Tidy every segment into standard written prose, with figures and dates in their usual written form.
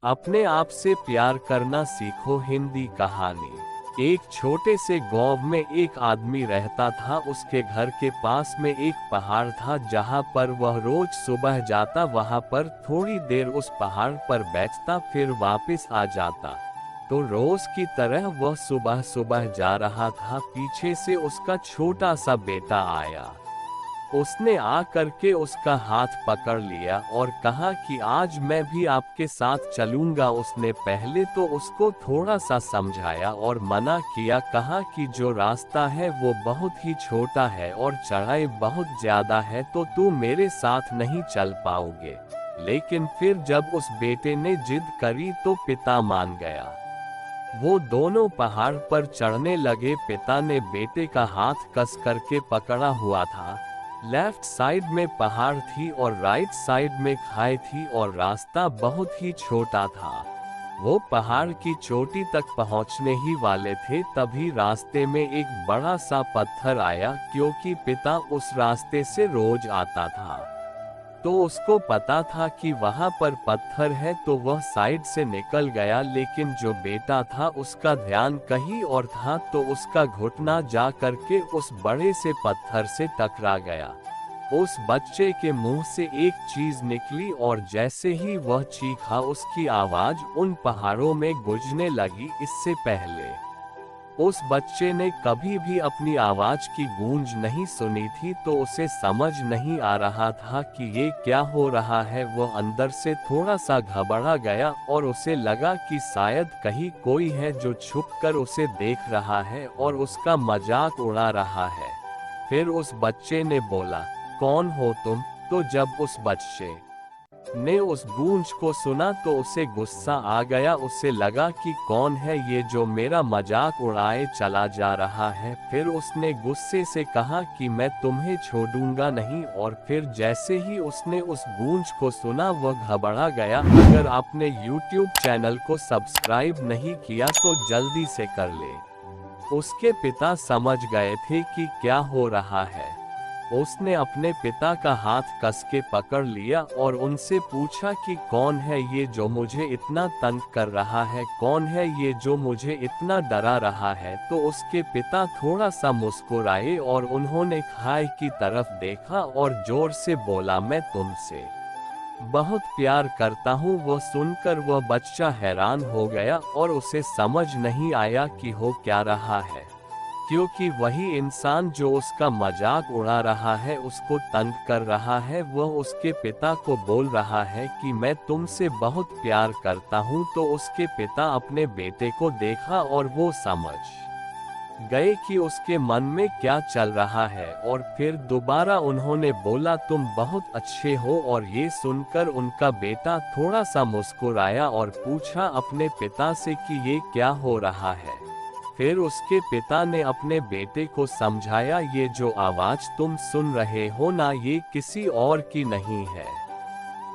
अपने आप से प्यार करना सीखो। हिंदी कहानी। एक छोटे से गांव में एक आदमी रहता था। उसके घर के पास में एक पहाड़ था जहां पर वह रोज सुबह जाता, वहां पर थोड़ी देर उस पहाड़ पर बैठता, फिर वापस आ जाता। तो रोज की तरह वह सुबह सुबह जा रहा था। पीछे से उसका छोटा सा बेटा आया। उसने आ करके उसका हाथ पकड़ लिया और कहा कि आज मैं भी आपके साथ चलूंगा। उसने पहले तो उसको थोड़ा सा समझाया और मना किया, कहा कि जो रास्ता है वो बहुत ही छोटा है और चढ़ाई बहुत ज्यादा है, तो तू मेरे साथ नहीं चल पाओगे। लेकिन फिर जब उस बेटे ने जिद करी तो पिता मान गया। वो दोनों पहाड़ पर चढ़ने लगे। पिता ने बेटे का हाथ कस करके पकड़ा हुआ था। लेफ्ट साइड में पहाड़ थी और राइट साइड में खाई थी और रास्ता बहुत ही छोटा था। वो पहाड़ की चोटी तक पहुंचने ही वाले थे, तभी रास्ते में एक बड़ा सा पत्थर आया। क्योंकि पिता उस रास्ते से रोज आता था तो उसको पता था कि वहां पर पत्थर है, तो वह साइड से निकल गया। लेकिन जो बेटा था उसका ध्यान कहीं और था, तो उसका घुटना जा करके उस बड़े से पत्थर से टकरा गया। उस बच्चे के मुंह से एक चीज निकली और जैसे ही वह चीखा, उसकी आवाज उन पहाड़ों में गूंजने लगी। इससे पहले उस बच्चे ने कभी भी अपनी आवाज की गूंज नहीं सुनी थी, तो उसे समझ नहीं आ रहा था कि ये क्या हो रहा है। वो अंदर से थोड़ा सा घबरा गया और उसे लगा कि शायद कहीं कोई है जो छुपकर उसे देख रहा है और उसका मजाक उड़ा रहा है। फिर उस बच्चे ने बोला, कौन हो तुम? तो जब उस बच्चे ने उस गूंज को सुना तो उसे गुस्सा आ गया। उसे लगा कि कौन है ये जो मेरा मजाक उड़ाए चला जा रहा है। फिर उसने गुस्से से कहा कि मैं तुम्हें छोड़ूंगा नहीं। और फिर जैसे ही उसने उस गूंज को सुना वह घबरा गया। अगर आपने YouTube चैनल को सब्सक्राइब नहीं किया तो जल्दी से कर ले। उसके पिता समझ गए थे कि क्या हो रहा है। उसने अपने पिता का हाथ कस के पकड़ लिया और उनसे पूछा कि कौन है ये जो मुझे इतना तंग कर रहा है, कौन है ये जो मुझे इतना डरा रहा है। तो उसके पिता थोड़ा सा मुस्कुराए और उन्होंने खाई की तरफ देखा और जोर से बोला, मैं तुमसे बहुत प्यार करता हूँ। वो सुनकर वह बच्चा हैरान हो गया और उसे समझ नहीं आया कि हो क्या रहा है, क्योंकि वही इंसान जो उसका मजाक उड़ा रहा है, उसको तंग कर रहा है, वह उसके पिता को बोल रहा है कि मैं तुमसे बहुत प्यार करता हूँ। तो उसके पिता अपने बेटे को देखा और वो समझ गए कि उसके मन में क्या चल रहा है। और फिर दोबारा उन्होंने बोला, तुम बहुत अच्छे हो। और ये सुनकर उनका बेटा थोड़ा सा मुस्कुराया और पूछा अपने पिता से कि ये क्या हो रहा है। फिर उसके पिता ने अपने बेटे को समझाया, ये जो आवाज तुम सुन रहे हो ना, ये किसी और की नहीं है,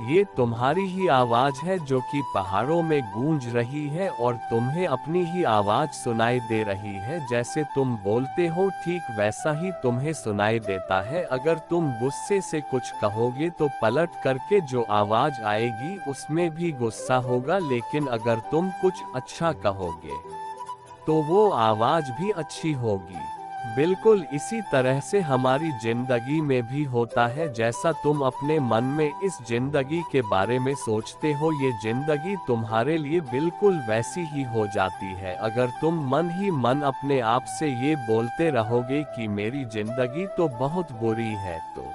ये तुम्हारी ही आवाज है जो कि पहाड़ों में गूंज रही है और तुम्हें अपनी ही आवाज सुनाई दे रही है। जैसे तुम बोलते हो ठीक वैसा ही तुम्हें सुनाई देता है। अगर तुम गुस्से से कुछ कहोगे तो पलट करके जो आवाज आएगी उसमें भी गुस्सा होगा, लेकिन अगर तुम कुछ अच्छा कहोगे तो वो आवाज भी अच्छी होगी। बिल्कुल इसी तरह से हमारी जिंदगी में भी होता है। जैसा तुम अपने मन में इस जिंदगी के बारे में सोचते हो, ये जिंदगी तुम्हारे लिए बिल्कुल वैसी ही हो जाती है। अगर तुम मन ही मन अपने आप से ये बोलते रहोगे कि मेरी जिंदगी तो बहुत बुरी है, तो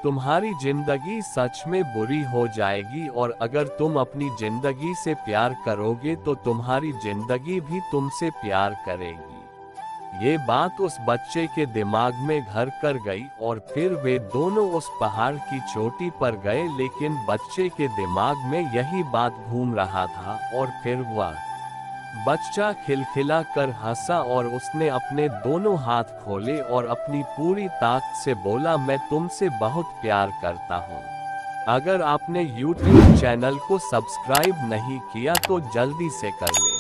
तुम्हारी जिंदगी सच में बुरी हो जाएगी। और अगर तुम अपनी जिंदगी से प्यार करोगे तो तुम्हारी जिंदगी भी तुमसे प्यार करेगी। ये बात उस बच्चे के दिमाग में घर कर गई और फिर वे दोनों उस पहाड़ की चोटी पर गए। लेकिन बच्चे के दिमाग में यही बात घूम रहा था और फिर वह बच्चा खिलखिला कर हंसा और उसने अपने दोनों हाथ खोले और अपनी पूरी ताकत से बोला, मैं तुमसे बहुत प्यार करता हूँ। अगर आपने YouTube चैनल को सब्सक्राइब नहीं किया तो जल्दी से कर ले।